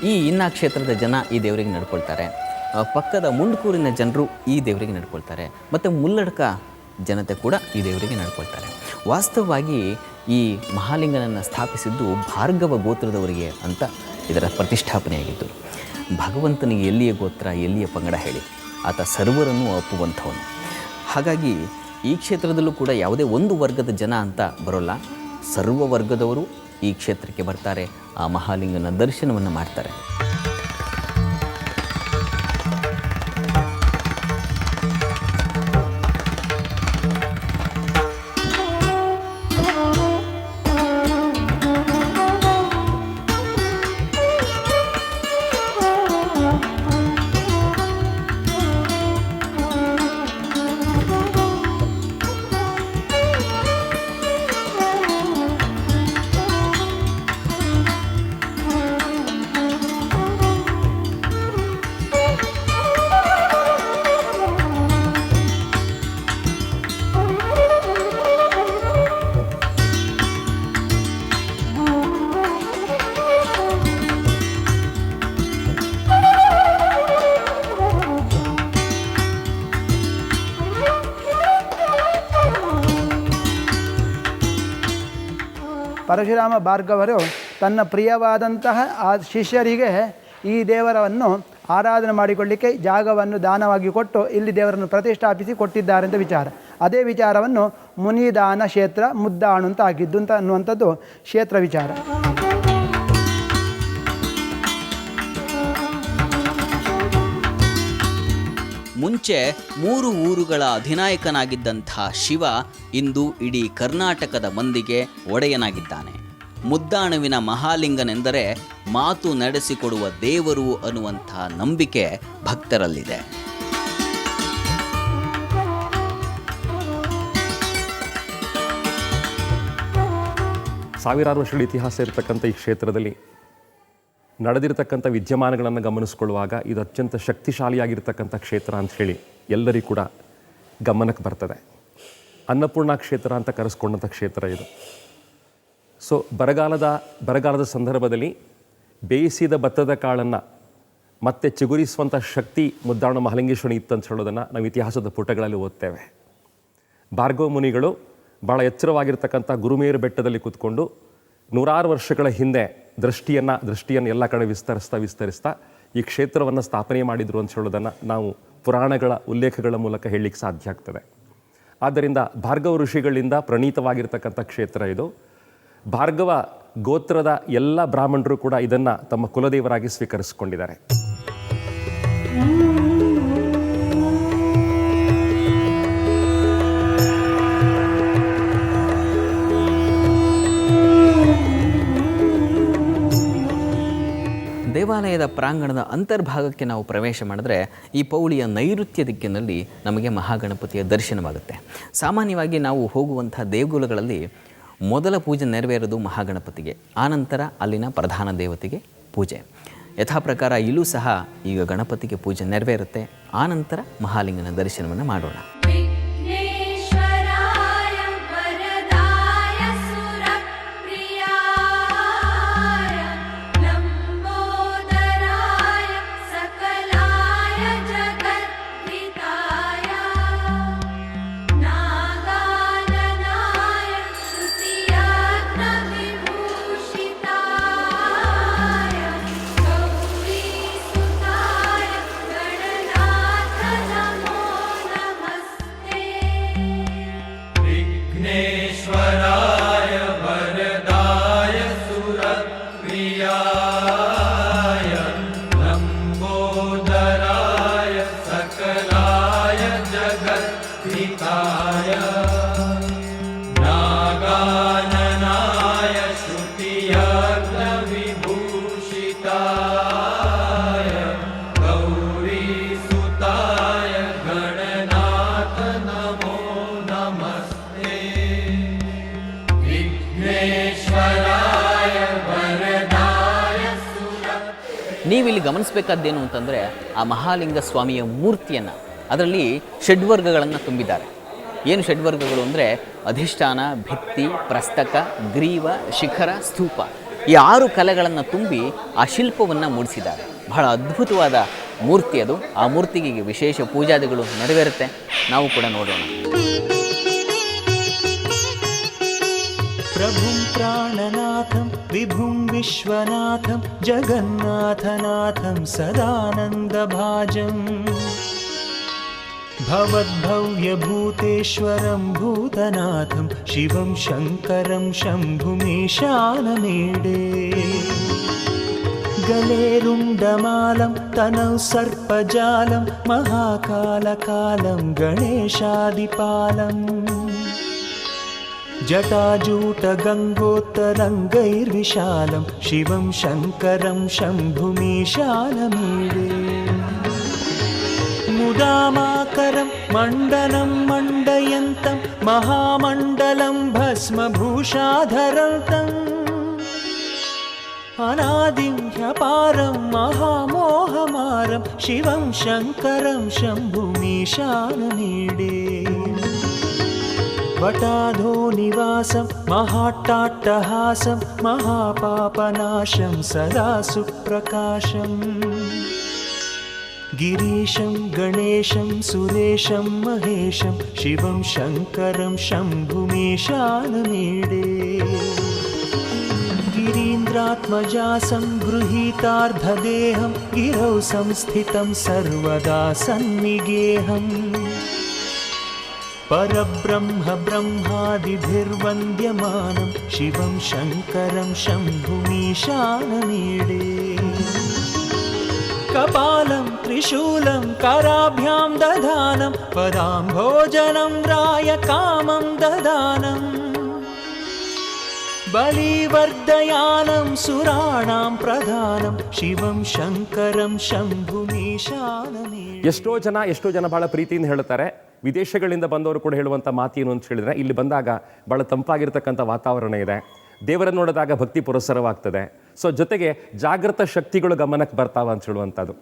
ಈ ಇನ್ನ ಕ್ಷೇತ್ರದ ಜನ ಈ ದೇವರಿಗೆ ನಡ್ಕೊಳ್ತಾರೆ. ಪಕ್ಕದ ಮುಂಡ್ಕೂರಿನ ಜನರು ಈ ದೇವರಿಗೆ ನಡ್ಕೊಳ್ತಾರೆ. ಮತ್ತು ಮುಲ್ಲಡ್ಕ ಜನತೆ ಕೂಡ ಈ ದೇವರಿಗೆ ನಡ್ಕೊಳ್ತಾರೆ. ವಾಸ್ತವವಾಗಿ ಈ ಮಹಾಲಿಂಗನನ್ನು ಸ್ಥಾಪಿಸಿದ್ದು ಭಾರ್ಗವ ಗೋತ್ರದವರಿಗೆ ಅಂತ ಇದರ ಪ್ರತಿಷ್ಠಾಪನೆಯಾಗಿದ್ದು. ಭಗವಂತನಿಗೆ ಎಲ್ಲಿಯ ಗೋತ್ರ ಎಲ್ಲಿಯ ಪಂಗಡ ಹೇಳಿ, ಆತ ಸರ್ವರನ್ನು ಒಪ್ಪುವಂಥವನು. ಹಾಗಾಗಿ ಈ ಕ್ಷೇತ್ರದಲ್ಲೂ ಕೂಡ ಯಾವುದೇ ಒಂದು ವರ್ಗದ ಜನ ಅಂತ ಬರೋಲ್ಲ, ಸರ್ವ ವರ್ಗದವರು ಈ ಕ್ಷೇತ್ರಕ್ಕೆ ಬರ್ತಾರೆ, ಆ ಮಹಾಲಿಂಗನ ದರ್ಶನವನ್ನು ಮಾಡ್ತಾರೆ. ಪರಶುರಾಮ ಭಾರ್ಗವರು ತನ್ನ ಪ್ರಿಯವಾದಂತಹ ಆ ಶಿಷ್ಯರಿಗೆ ಈ ದೇವರನ್ನು ಆರಾಧನೆ ಮಾಡಿಕೊಳ್ಳಿಕ್ಕೆ ಜಾಗವನ್ನು ದಾನವಾಗಿ ಕೊಟ್ಟು ಇಲ್ಲಿ ದೇವರನ್ನು ಪ್ರತಿಷ್ಠಾಪಿಸಿ ಕೊಟ್ಟಿದ್ದಾರೆ ಅಂತ ವಿಚಾರ. ಅದೇ ವಿಚಾರವನ್ನು ಮುನಿದಾನ ಕ್ಷೇತ್ರ ಮುದ್ದಾಣು ಅಂತ ಆಗಿದ್ದು ಅಂತ ಅನ್ನುವಂಥದ್ದು ಕ್ಷೇತ್ರ ವಿಚಾರ. ಮುಂಚೆ 3 ಊರುಗಳ ಅಧಿನಾಯಕನಾಗಿದ್ದಂಥ ಶಿವ ಇಂದು ಇಡೀ ಕರ್ನಾಟಕದ ಮಂದಿಗೆ ಒಡೆಯನಾಗಿದ್ದಾನೆ. ಮುದ್ದಾಣುವಿನ ಮಹಾಲಿಂಗನೆಂದರೆ ಮಾತು ನಡೆಸಿಕೊಡುವ ದೇವರು ಅನ್ನುವಂಥ ನಂಬಿಕೆ ಭಕ್ತರಲ್ಲಿದೆ. ಸಾವಿರಾರು ವರ್ಷಗಳ ಇತಿಹಾಸ ಇರತಕ್ಕಂಥ ಈ ಕ್ಷೇತ್ರದಲ್ಲಿ ನಡೆದಿರತಕ್ಕಂಥ ವಿದ್ಯಮಾನಗಳನ್ನು ಗಮನಿಸ್ಕೊಳ್ಳುವಾಗ ಇದು ಅತ್ಯಂತ ಶಕ್ತಿಶಾಲಿಯಾಗಿರ್ತಕ್ಕಂಥ ಕ್ಷೇತ್ರ ಅಂಥೇಳಿ ಎಲ್ಲರಿಗೂ ಕೂಡ ಗಮನಕ್ಕೆ ಬರ್ತದೆ. ಅನ್ನಪೂರ್ಣ ಕ್ಷೇತ್ರ ಅಂತ ಕರೆಸ್ಕೊಂಡಂಥ ಕ್ಷೇತ್ರ ಇದು. ಸೊ ಬರಗಾಲದ ಸಂದರ್ಭದಲ್ಲಿ ಬೇಯಿಸಿದ ಭತ್ತದ ಕಾಳನ್ನು ಮತ್ತೆ ಚಿಗುರಿಸುವಂಥ ಶಕ್ತಿ ಮುದ್ದಾಣು ಮಹಾಲಿಂಗೇಶ್ವರಿ ಇತ್ತಂತ ಹೇಳೋದನ್ನು ನಾವು ಇತಿಹಾಸದ ಪುಟಗಳಲ್ಲಿ ಓದ್ತೇವೆ. ಭಾರ್ಗವ ಮುನಿಗಳು ಭಾಳ ಎಚ್ಚರವಾಗಿರ್ತಕ್ಕಂಥ ಗುರುಮೇರು ಬೆಟ್ಟದಲ್ಲಿ ಕೂತ್ಕೊಂಡು 100 ವರ್ಷಗಳ ಹಿಂದೆ ದೃಷ್ಟಿಯನ್ನು ಎಲ್ಲ ಕಡೆ ವಿಸ್ತರಿಸ್ತಾ ಈ ಕ್ಷೇತ್ರವನ್ನು ಸ್ಥಾಪನೆ ಮಾಡಿದರು ಅಂತ ಹೇಳೋದನ್ನು ನಾವು ಪುರಾಣಗಳ ಉಲ್ಲೇಖಗಳ ಮೂಲಕ ಹೇಳಲಿಕ್ಕೆ ಸಾಧ್ಯ ಆಗ್ತದೆ. ಆದ್ದರಿಂದ ಭಾರ್ಗವ ಋಷಿಗಳಿಂದ ಪ್ರಣೀತವಾಗಿರ್ತಕ್ಕಂಥ ಕ್ಷೇತ್ರ ಇದು. ಭಾರ್ಗವ ಗೋತ್ರದ ಎಲ್ಲ ಬ್ರಾಹ್ಮಣರು ಕೂಡ ಇದನ್ನು ತಮ್ಮ ಕುಲದೇವರಾಗಿ ಸ್ವೀಕರಿಸಿಕೊಂಡಿದ್ದಾರೆ. ದೇವಾಲಯದ ಪ್ರಾಂಗಣದ ಅಂತರ್ಭಾಗಕ್ಕೆ ನಾವು ಪ್ರವೇಶ ಮಾಡಿದ್ರೆ ಈ ಪೌಳಿಯ ನೈಋತ್ಯ ದಿಕ್ಕಿನಲ್ಲಿ ನಮಗೆ ಮಹಾಗಣಪತಿಯ ದರ್ಶನವಾಗುತ್ತೆ. ಸಾಮಾನ್ಯವಾಗಿ ನಾವು ಹೋಗುವಂಥ ದೇಗುಲಗಳಲ್ಲಿ ಮೊದಲ ಪೂಜೆ ನೆರವೇರೋದು ಮಹಾಗಣಪತಿಗೆ, ಆನಂತರ ಅಲ್ಲಿನ ಪ್ರಧಾನ ದೇವತೆಗೆ ಪೂಜೆ. ಯಥಾ ಪ್ರಕಾರ ಇಲ್ಲೂ ಸಹ ಈಗ ಗಣಪತಿಗೆ ಪೂಜೆ ನೆರವೇರುತ್ತೆ, ಆನಂತರ ಮಹಾಲಿಂಗನ ದರ್ಶನವನ್ನು ಮಾಡೋಣ. ನೀವಿಲ್ಲಿ ಗಮನಿಸಬೇಕಾದ್ದೇನು ಅಂತಂದರೆ ಆ ಮಹಾಲಿಂಗ ಸ್ವಾಮಿಯ ಮೂರ್ತಿಯನ್ನು, ಅದರಲ್ಲಿ ಷಡ್ವರ್ಗಗಳನ್ನು ತುಂಬಿದ್ದಾರೆ. ಏನು ಷಡ್ವರ್ಗಗಳು ಅಂದರೆ ಅಧಿಷ್ಠಾನ, ಭಿತ್ತಿ, ಪ್ರಸ್ತಕ, ಗ್ರೀವ, ಶಿಖರ, ಸ್ತೂಪ ಈ 6 ಕಲೆಗಳನ್ನು ತುಂಬಿ ಆ ಶಿಲ್ಪವನ್ನು ಮೂಡಿಸಿದ್ದಾರೆ. ಬಹಳ ಅದ್ಭುತವಾದ ಮೂರ್ತಿ ಅದು. ಆ ಮೂರ್ತಿಗೆ ವಿಶೇಷ ಪೂಜಾದಿಗಳು ನೆರವೇರುತ್ತೆ. ನಾವು ಕೂಡ ನೋಡೋಣ. प्रभुं प्राणनाथं विभुं विश्वनाथं जगन्नाथनाथं सदानन्दभाजं भवद्भव्यभूतेश्वरं भूतनाथं शिवं शङ्करं शम्भुमीशानमीडे गलेरुण्डमालं तनौ सर्पजालं महाकालकालं गणेशादिपालम् जटाजूटगङ्गोत्तरङ्गैर्विशालं शिवं शङ्करं शम्भुमीशानमीडे मुदामाकरं मण्डनं मण्डयन्तं महामण्डलं भस्मभूषाधरन्तम् अनादिं ह्यपारं महामोहमारं शिवं शङ्करं शम्भुमीशानमीडे वटाधोनिवासं महाट्टाट्टहासं महापापनाशं सदा सुप्रकाशं गिरीशं गणेशं सुरेशं महेशं शिवं शङ्करं शम्भुमीशानमीडे गिरीन्द्रात्मजासं गृहीतार्धदेहं गिरौ संस्थितं सर्वदा सन्निगेहम् परब्रह्म ब्रह्मादिभिर्वन्द्यमानं शिवं शङ्करं शम्भुमीशानमीडे कपालं त्रिशूलं कराभ्यां दधानं पदाम्भोजनं रायकामं ददानं बलिवर्धयानं सुराणां प्रधानं शिवं शङ्करं शम्भुमीशानमीडे. ಎಷ್ಟೋ ಜನ ಭಾಳ ಪ್ರೀತಿಯಿಂದ ಹೇಳ್ತಾರೆ. ವಿದೇಶಗಳಿಂದ ಬಂದವರು ಕೂಡ ಹೇಳುವಂಥ ಮಾತೇನು ಅಂತ ಹೇಳಿದ್ರೆ, ಇಲ್ಲಿ ಬಂದಾಗ ಭಾಳ ತಂಪಾಗಿರ್ತಕ್ಕಂಥ ವಾತಾವರಣ ಇದೆ, ದೇವರನ್ನು ನೋಡಿದಾಗ ಭಕ್ತಿ ಪುರಸ್ಸರವಾಗ್ತದೆ. ಸೊ ಜೊತೆಗೆ ಜಾಗೃತ ಶಕ್ತಿಗಳು ಗಮನಕ್ಕೆ ಬರ್ತಾವ ಅಂತ ಹೇಳುವಂಥದ್ದು.